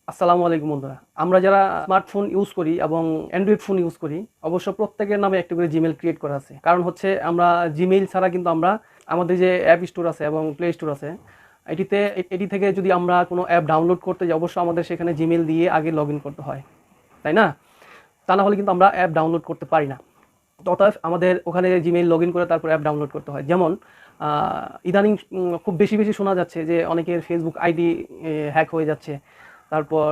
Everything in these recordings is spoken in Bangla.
আসসালামু আলাইকুম বন্ধুরা। আমরা যারা স্মার্টফোন ইউজ করি এবং অ্যান্ড্রয়েড ফোন ইউজ করি, অবশ্য প্রত্যেকের নামে একটা করে জিমেইল ক্রিয়েট করা আছে। কারণ হচ্ছে আমরা জিমেইল ছাড়া কিন্তু আমরা আমাদের যে অ্যাপ স্টোর আছে এবং প্লে স্টোর আছে, এটি থেকে যদি আমরা কোনো অ্যাপ ডাউনলোড করতে যাই, অবশ্য আমাদের সেখানে জিমেইল দিয়ে আগে লগ ইন করতে হয়, তাই না? তা না হলে কিন্তু আমরা অ্যাপ ডাউনলোড করতে পারি না। তো অতএব আমাদের ওখানে জিমেইল লগ ইন করে তারপর অ্যাপ ডাউনলোড করতে হয়। যেমন ইদানিং খুব বেশি শোনা যাচ্ছে যে অনেকের ফেসবুক আইডি হ্যাক হয়ে যাচ্ছে, তারপর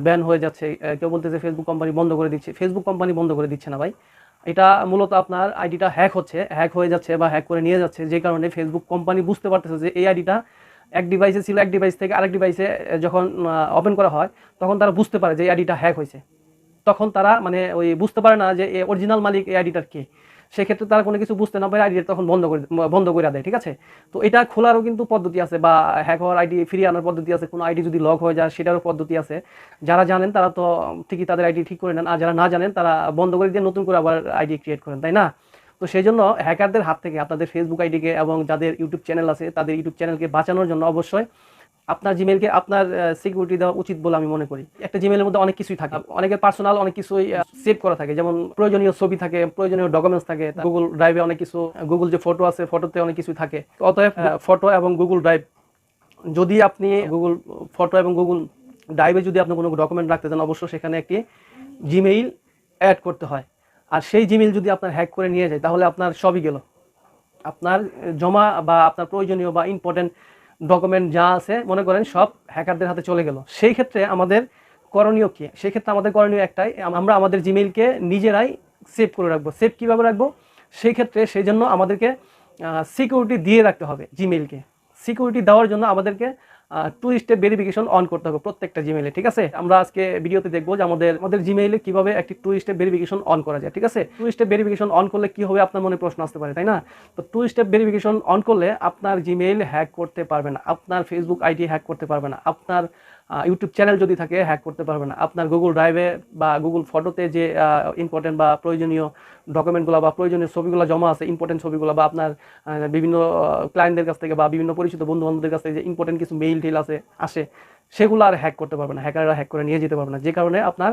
ব্যান হয়ে যাচ্ছে। কেউ বলতেছে ফেসবুক কোম্পানি বন্ধ করে দিচ্ছে। ফেসবুক কোম্পানি বন্ধ করে দিচ্ছে না ভাই। এটা মূলত আপনার আইডিটা হ্যাক হয়ে যাচ্ছে বা হ্যাক করে নিয়ে যাচ্ছে, যে কারণে ফেসবুক কোম্পানি বুঝতে পারতেছে যে এই আইডিটা এক ডিভাইসে ছিল, এক ডিভাইস থেকে আরেক ডিভাইসে যখন ওপেন করা হয়, তখন তারা বুঝতে পারে যে এই আইডিটা হ্যাক হয়েছে। তখন তারা মানে ওই বুঝতে পারে না যে অরিজিনাল মালিক এই আইডিটার কে। সেক্ষেত্রে তারা কোনো কিছু বুঝতে না পারে আইডিটা তখন বন্ধ করে দেয়, ঠিক আছে? তো এটা খোলারও কিন্তু পদ্ধতি আছে, বা হ্যাক হওয়ার আইডি ফিরিয়ে আনার পদ্ধতি আছে। কোনো আইডি যদি লক হয়ে যায় সেটারও পদ্ধতি আছে। যারা জানেন তারা তো ঠিকই তাদের আইডি ঠিক করে নেন, আর যারা না জানেন তারা বন্ধ করে দিয়ে নতুন করে আবার আইডি ক্রিয়েট করেন, তাই না? তো সেই জন্য হ্যাকারদের হাত থেকে আপনাদের ফেসবুক আইডিকে এবং যাদের ইউটিউব চ্যানেল আছে তাদের ইউটিউব চ্যানেলকে বাঁচানোর জন্য অবশ্যই আপনার জিমেইলকে আপনার সিকিউরিটি দেওয়া উচিত বলে আমি মনে করি। একটা জিমেইলের মধ্যে অনেক কিছুই থাকে, অনেকের পার্সোনাল অনেক কিছুই সেভ করা থাকে, যেমন প্রয়োজনীয় ছবি থাকে, প্রয়োজনীয় ডকুমেন্টস থাকে। গুগল ড্রাইভে অনেক কিছু, গুগল যে ফটো আছে ফটোতে অনেক কিছু থাকে। অতএব ফটো এবং গুগল ড্রাইভ, যদি আপনি গুগল ফটো এবং গুগল ড্রাইভে যদি আপনি কোনো ডকুমেন্ট রাখতে চান, অবশ্যই সেখানে একটি জিমেইল অ্যাড করতে হয়। আর সেই জিমেইল যদি আপনার হ্যাক করে নিয়ে যায়, তাহলে আপনার সবই গেল। আপনার জমা বা আপনার প্রয়োজনীয় বা ইম্পর্টেন্ট ডকুমেন্ট যা আছে মনে করেন সব হ্যাকারদের হাতে চলে গেল। সেই ক্ষেত্রে আমাদের করণীয় কি? সেই ক্ষেত্রে আমাদের করণীয় একটাই, আমরা আমাদের জিমেইলকে নিজেরাই সেভ করে রাখবো। সেভ কীভাবে রাখবো? সেই ক্ষেত্রে সেই জন্য আমাদেরকে সিকিউরিটি দিয়ে রাখতে হবে জিমেইলকে। সিকিউরিটি দেওয়ার জন্য আমাদেরকে টু স্টেপ ভেরিফিকেশন অন করতে হবে প্রত্যেকটা জিমেইলে, ঠিক আছে? আমরা আজকে ভিডিওতে দেখবো যে আমাদের জিমেইলে কিভাবে একটি টু স্টেপ ভেরিফিকেশন অন করা যায়, ঠিক আছে? টু স্টেপ ভেরিফিকেশন অন করলে কি হবে আপনার মনে প্রশ্ন আসতে পারে, তাই না? তো টু স্টেপ ভেরিফিকেশন অন করলে আপনার জিমেইল হ্যাক করতে পারবে না, আপনার ফেসবুক আইডি হ্যাক করতে পারবে না, আপনার ইউটিউব চ্যানেল যদি থাকে হ্যাক করতে পারবে না, আপনার গুগল ড্রাইভে বা গুগল ফটোতে যে ইম্পর্টেন্ট বা প্রয়োজনীয় ডকুমেন্টগুলো বা প্রয়োজনীয় ছবিগুলো জমা আছে, ইম্পর্টেন্ট ছবিগুলো, বা আপনার বিভিন্ন ক্লায়েন্টদের কাছ থেকে বা বিভিন্ন পরিচিত বন্ধু বান্ধবদের কাছ থেকে যে ইম্পর্টেন্ট কিছু মেইল টেল আসে, সেগুলো আর হ্যাক করতে পারবে না, হ্যাকাররা হ্যাক করে নিয়ে যেতে পারবে না। যে কারণে আপনার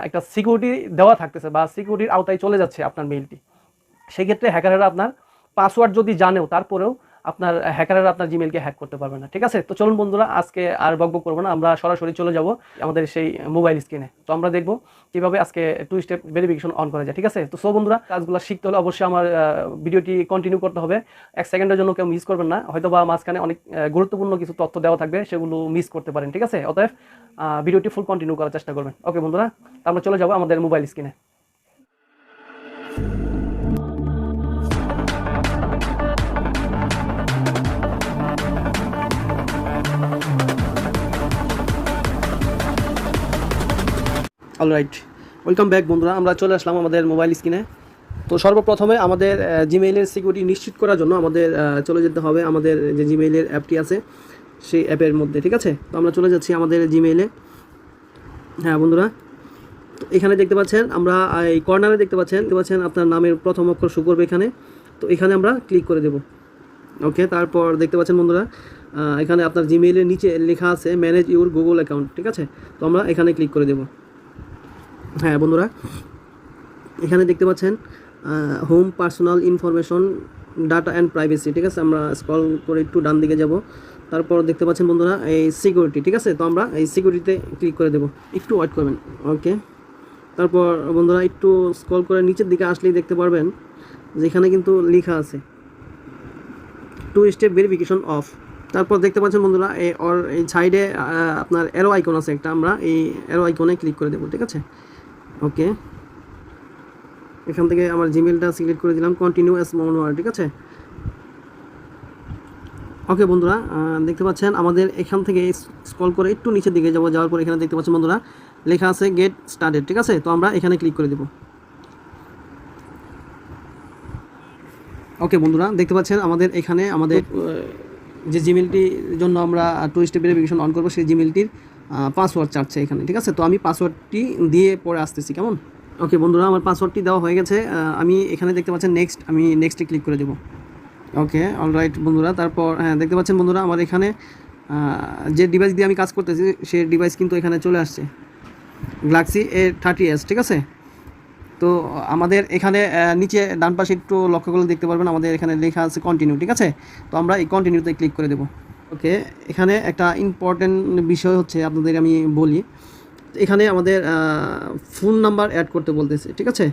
একটা সিকিউরিটি দেওয়া থাকতেছে বা সিকিউরিটির আওতায় চলে যাচ্ছে আপনার মেইলটি। সেক্ষেত্রে হ্যাকাররা আপনার পাসওয়ার্ড যদি জানেও, তারপরেও আপনার হ্যাকাররা আপনার জিমেইলকে হ্যাক করতে পারবে না, ঠিক আছে? তো চলুন বন্ধুরা, আজকে আর বকবক করবো না, আমরা সরাসরি চলে যাব আমাদের সেই মোবাইল স্ক্রিনে। তো আমরা দেখবো কিভাবে আজকে টু স্টেপ ভেরিফিকেশন অন করা যায়, ঠিক আছে? তো সো বন্ধুরা, কাজগুলো শিখতে হলে অবশ্যই আমার ভিডিওটি কন্টিনিউ করতে হবে। এক সেকেন্ডের জন্য কেউ মিস করবেন না, হয়তো বা মাঝখানে অনেক গুরুত্বপূর্ণ কিছু তথ্য দেওয়া থাকবে, সেগুলো মিস করতে পারেন, ঠিক আছে? অতএব ভিডিওটি ফুল কন্টিনিউ করার চেষ্টা করবেন। ওকে বন্ধুরা, আমরা চলে যাবো আমাদের মোবাইল স্ক্রিনে। অলরাইট, ওয়েলকাম ব্যাক বন্ধুরা, আমরা চলে আসলাম আমাদের মোবাইল স্ক্রিনে। তো সর্বপ্রথমে আমাদের জিমেইলের সিকিউরিটি নিশ্চিত করার জন্য আমাদের চলে যেতে হবে আমাদের যে জিমেইলের অ্যাপটি আছে সেই অ্যাপের মধ্যে, ঠিক আছে? তো আমরা চলে যাচ্ছি আমাদের জিমেইলে। হ্যাঁ বন্ধুরা, তো এখানে দেখতে পাচ্ছেন, আমরা এই কর্নারে দেখতে পাচ্ছেন আপনার নামের প্রথম অক্ষর শো করবে এখানে। তো এখানে আমরা ক্লিক করে দেব। ওকে, তারপর দেখতে পাচ্ছেন বন্ধুরা, এখানে আপনার জিমেইলের নিচে লেখা আছে ম্যানেজ ইউর গুগল অ্যাকাউন্ট, ঠিক আছে? তো আমরা এখানে ক্লিক করে দেব। হ্যাঁ বন্ধুরা, এখানে দেখতে পাচ্ছেন home, personal information, data and privacy, ঠিক আছে? আমরা স্ক্রল করে একটু ডান দিকে যাব। তারপর দেখতে পাচ্ছেন বন্ধুরা এই সিকিউরিটি, ঠিক আছে? তো আমরা এই সিকিউরিটিতে ক্লিক করে দেব, একটু ওয়েট করবেন। ওকে, তারপর বন্ধুরা একটু স্ক্রল করে নিচের দিকে আসলেই দেখতে পারবেন যেখানে কিন্তু লেখা আছে টু স্টেপ ভেরিফিকেশন অফ। তারপর দেখতে পাচ্ছেন বন্ধুরা এই সাইডে আপনার অ্যারো আইকন আছে একটা, আমরা এই অ্যারো আইকনে ক্লিক করে দেবো, ঠিক আছে? ওকে, এখান থেকে আমার জিমেলটা সিলেক্ট করে দিলাম, কন্টিনিউ অ্যাজ মোর, ঠিক আছে? ওকে বন্ধুরা, দেখতে পাচ্ছেন আমাদের এখান থেকে স্ক্রল করে একটু নিচের দিকে যাওয়ার পর এখানে দেখতে পাচ্ছেন বন্ধুরা লেখা আছে গেট স্টার্টেড, ঠিক আছে? তো আমরা এখানে ক্লিক করে দেব। ওকে বন্ধুরা, দেখতে পাচ্ছেন আমাদের এখানে আমাদের যে জিমেলটির জন্য আমরা টু স্টেপ ভেরিফিকেশন অন করবো সেই জিমেলটির পাসওয়ার্ড চাচ্ছে এখানে, ঠিক আছে? তো আমি পাসওয়ার্ডটি দিয়ে পরে আসতেছি, কেমন? ওকে বন্ধুরা, আমার পাসওয়ার্ডটি দেওয়া হয়ে গেছে। আমি এখানে দেখতে পাচ্ছেন নেক্সট, আমি নেক্সটে ক্লিক করে দেবো। ওকে, অলরাইট বন্ধুরা, তারপর হ্যাঁ দেখতে পাচ্ছেন বন্ধুরা আমার এখানে যে ডিভাইস দিয়ে আমি কাজ করতেছি সেই ডিভাইস কিন্তু এখানে চলে আসছে, গ্যালাক্সি A30s, ঠিক আছে। তো আমাদের এখানে নিচে ডান পাশে একটু লক্ষ্য করলে দেখতে পারবেন আমাদের এখানে লেখা আছে কন্টিনিউ, ঠিক আছে। তো আমরা এই কন্টিনিউতে ক্লিক করে দেবো। ওকে, এখানে একটা ইম্পর্টেন্ট বিষয় হচ্ছে আপনাদের আমি বলি, এখানে আমাদের ফোন নাম্বার অ্যাড করতে বলতেছে, ঠিক আছে।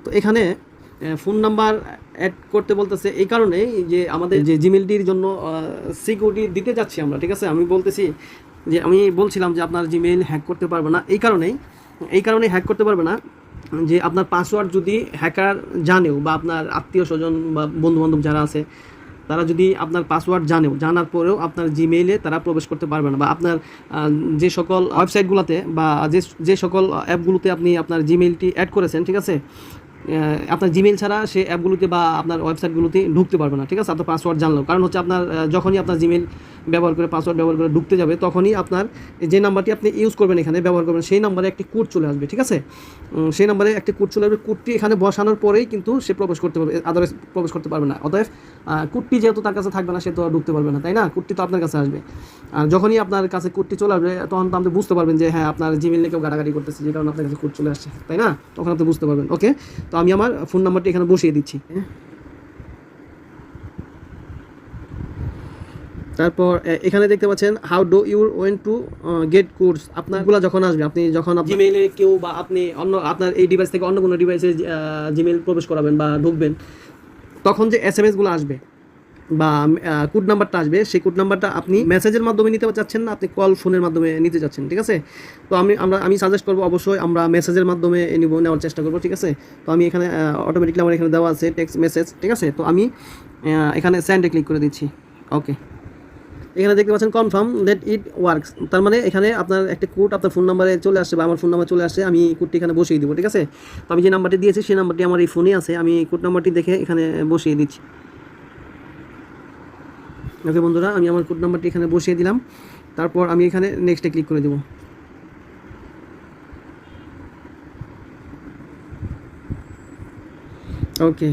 তো এখানে ফোন নাম্বার অ্যাড করতে বলতেছে এই কারণেই যে আমাদের যে জিমেলটির জন্য সিকিউরিটি দিতে যাচ্ছি আমরা, ঠিক আছে। আমি বলছিলাম যে আপনার জিমেইল হ্যাক করতে পারবে না, এই কারণেই হ্যাক করতে পারবে না যে আপনার পাসওয়ার্ড যদি হ্যাকার জানেও, বা আপনার আত্মীয় স্বজন বা বন্ধুবান্ধব যারা আছে তারা যদি আপনার পাসওয়ার্ড জানার পরেও আপনার জিমেইলে তারা প্রবেশ করতে পারবে না, বা আপনার যে সকল ওয়েবসাইটগুলোতে বা যে সকল অ্যাপগুলোতে আপনি আপনার জিমেইলটি অ্যাড করেছেন, ঠিক আছে, আপনার জিমেইল ছাড়া সে অ্যাপগুলোতে বা আপনার ওয়েবসাইটগুলোতে ঢুকতে পারবে না, ঠিক আছে, আপনার পাসওয়ার্ড জানলেও। কারণ হচ্ছে আপনার যখনই আপনার জিমেইল ব্যবহার করে পাসওয়ার্ড ব্যবহার করে ঢুকতে যাবে, তখনই আপনার যে নাম্বারটি আপনি ইউজ করবেন এখানে ব্যবহার করবেন সেই নাম্বারে একটি কোড চলে আসবে, ঠিক আছে। সেই নাম্বারে একটি কোড চলে আসবে, কোডটি এখানে বসানোর পরেই কিন্তু সে প্রবেশ করতে পারবে, আদারওয়াইজ প্রবেশ করতে পারবে না। অতএব কোডটি যেহেতু তার কাছে থাকবে না, সে তো ঢুকতে পারবে না, তাই না। কোডটি তো আপনার কাছে আসবে, আর যখনই আপনার কাছে কোডটি চলে আসবে তখন তো আপনি বুঝতে পারবেন যে হ্যাঁ আপনার জিমেইল নিয়ে কেউ ঘাটাঘাটি করতেছে, যে কারণে আপনার কাছে কোড চলে আসছে, তাই না। তখন আপনি বুঝতে পারবেন। ওকে, তো আমি আমার ফোন নাম্বারটি এখানে বসিয়ে দিচ্ছি। তারপর এখানে দেখতে পাচ্ছেন how do you want to get codes. আপনারগুলো যখন আসবে, আপনি যখন জিমেইলে কেউ বা আপনি আপনার এই ডিভাইস থেকে অন্য কোনো ডিভাইসে জিমেইল প্রবেশ করাবেন বা ঢুকবেন, তখন যে SMS-গুলো আসবে বা কোড নাম্বারটা আসবে, সেই কোড নাম্বারটা আপনি মেসেজের মাধ্যমে নিতে চাচ্ছেন না, আপনি কল ফোনের মাধ্যমে নিতে চাচ্ছেন, ঠিক আছে। তো আমি সাজেস্ট করবো অবশ্যই আমরা মেসেজের মাধ্যমে নেওয়ার চেষ্টা করবো, ঠিক আছে। তো আমি এখানে অটোমেটিকলি আমার এখানে দেওয়া আছে টেক্সট মেসেজ, ঠিক আছে। তো আমি এখানে সেন্ডে ক্লিক করে দিচ্ছি। ওকে, এখানে দেখতে পাচ্ছেন কনফার্ম দ্যাট ইট ওয়ার্কস, তার মানে এখানে আপনার একটা কোড আপনার ফোন নাম্বারে চলে আসছে বা আমার ফোন নাম্বার চলে আসছে, আমি কোডটি এখানে বসিয়ে দেবো, ঠিক আছে। তো আমি যে নাম্বারটি দিয়েছি সেই নাম্বারটি আমার এই ফোনে আছে, আমি কোড নাম্বারটি দেখে এখানে বসিয়ে দিচ্ছি। ওকে বন্ধুরা, আমি আমার কোড নাম্বারটি এখানে বসিয়ে দিলাম, তারপর আমি এখানে নেক্সটে ক্লিক করে দেবো। ওকে,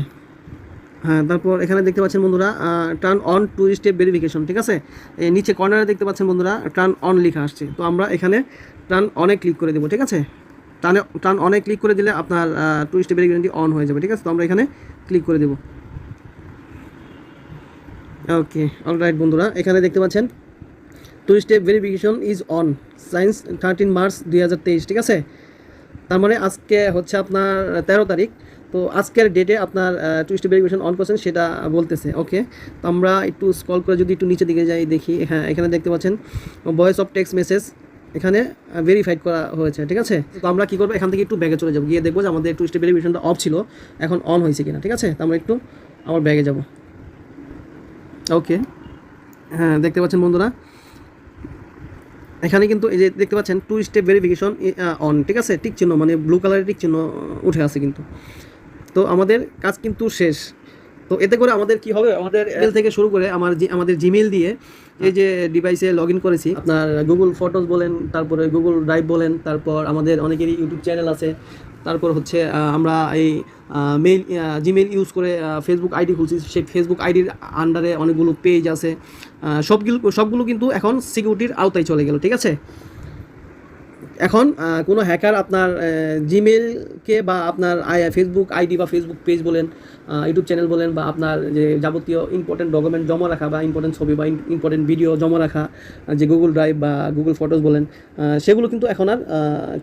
হ্যাঁ, তারপর এখানে দেখতে পাচ্ছেন বন্ধুরা turn on two step verification, ঠিক আছে। নিচে কর্নারে দেখতে পাচ্ছেন বন্ধুরা টার্ন অন লেখা আসছে, তো আমরা এখানে টার্ন অনে ক্লিক করে দেবো, ঠিক আছে। টার্ন অনে ক্লিক করে দিলে আপনার টু স্টেপ ভেরিফিকেশনটি অন হয়ে যাবে, ঠিক আছে। তো আমরা এখানে ক্লিক করে দেবো। ওকে, অলরাইট বন্ধুরা, এখানে দেখতে পাচ্ছেন two step verification is on since 13 March 2023, ঠিক আছে। তার মানে আজকে হচ্ছে আপনার 13 তারিখ, তো আজকের ডেটে আপনার টু স্টেপ ভেরিফিকেশন অন করছেন সেটা বলতেছে। ওকে, তো আমরা একটু স্ক্রল করে যদি একটু নিচে দিকে যাই দেখি, হ্যাঁ এখানে দেখতে পাচ্ছেন ভয়েস অফ টেক্সট মেসেজ এখানে ভেরিফাইড করা হয়েছে, ঠিক আছে। তো আমরা কী করবো, এখান থেকে একটু ব্যাগে চলে যাবো, গিয়ে দেখবো যে আমাদের টু স্টেপ ভেরিফিকেশনটা অফ ছিল, এখন অন হয়েছে কিনা, ঠিক আছে। তো আমরা একটু আমার ব্যাগে যাব। ওকে, হ্যাঁ দেখতে পাচ্ছেন বন্ধুরা এখানে কিন্তু এই যে দেখতে পাচ্ছেন টু স্টেপ ভেরিফিকেশন অন, ঠিক আছে, টিক চিহ্ন মানে ব্লু কালারের টিক চিহ্ন উঠে আছে কিন্তু। তো আমাদের কাজ কিন্তু শেষ। তো এতে করে আমাদের কি হবে, আমাদের মেল থেকে শুরু করে আমাদের জিমেইল দিয়ে এই যে ডিভাইসে লগ ইন করেছি, আপনার গুগল ফটোস বলেন, তারপরে গুগল ড্রাইভ বলেন, তারপর আমাদের অনেকেরই ইউটিউব চ্যানেল আছে, তারপর হচ্ছে আমরা এই জিমেইল ইউজ করে ফেসবুক আইডি খুলছি, সেই ফেসবুক আইডির আন্ডারে অনেকগুলো পেজ আছে, সবগুলো কিন্তু এখন সিকিউরিটির আওতায় চলে গেল, ঠিক আছে। এখন কোনো হ্যাকার আপনার জিমেলকে বা আপনার ফেসবুক আইডি বা ফেসবুক পেজ বলেন, ইউটিউব চ্যানেল বলেন, বা আপনার যে যাবতীয় ইম্পর্টেন্ট ডকুমেন্ট জমা রাখা বা ইম্পর্টেন্ট ছবি বা ইম্পর্টেন্ট ভিডিও জমা রাখা, যে গুগল ড্রাইভ বা গুগল ফটোস বলেন, সেগুলো কিন্তু এখন আর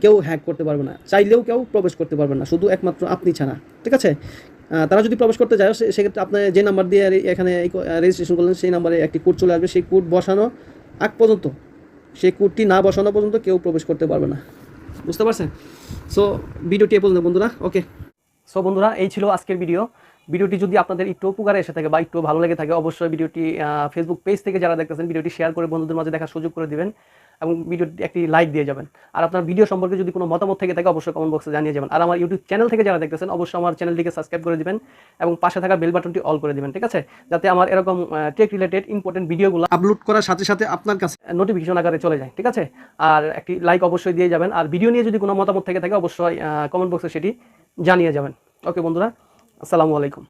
কেউ হ্যাক করতে পারবে না, চাইলেও কেউ প্রবেশ করতে পারবে না, শুধু একমাত্র আপনি ছাড়া, ঠিক আছে। তারা যদি প্রবেশ করতে যায় সেক্ষেত্রে আপনার যে নাম্বার দিয়ে এখানে রেজিস্ট্রেশন করলেন সেই নাম্বারে একটি কোড চলে আসবে, সেই কোড বসানো আগ পর্যন্ত, সেই কোডটি না বসানো পর্যন্ত কেউ প্রবেশ করতে পারবে না, বুঝতে পারছেন। সো ভিডিওটি এ পর্যন্ত বন্ধুরা। ওকে, সো বন্ধুরা, এই ছিল আজকের ভিডিওটি যদি আপনাদের একটু উপকারে এসে থাকে বা একটু ভালো লেগে থাকে, অবশ্যই ভিডিওটি ফেসবুক পেজ থেকে যারা দেখতেছেন ভিডিওটি শেয়ার করে বন্ধুদের মাঝে দেখার সুযোগ করে দিবেন এবং ভিডিওটি একটি লাইক দিয়ে যাবেন। আর আপনার ভিডিও সম্পর্কে যদি কোনো মতামত থেকে থাকে অবশ্যই কমেন্ট বক্সে জানিয়ে যাবেন। আর আমার ইউটিউব চ্যানেল থেকে যারা দেখতেছেন অবশ্যই আমার চ্যানেলটিকে সাবস্ক্রাইব করে দিবেন এবং পাশে থাকা বেল বাটনটি অল করে দিবেন, ঠিক আছে, যাতে আমার এরকম টেক রিলেটেড ইম্পর্টেন্ট ভিডিওগুলো আপলোড করার সাথে সাথে আপনার কাছে নোটিফিকেশন আকারে চলে যায়, ঠিক আছে। আর একটি লাইক অবশ্যই দিয়ে যাবেন, আর ভিডিও নিয়ে যদি কোনো মতামত থেকে থাকে অবশ্যই কমেন্ট বক্সে সেটি জানিয়ে যাবেন। ওকে বন্ধুরা, আসসালামু আলাইকুম।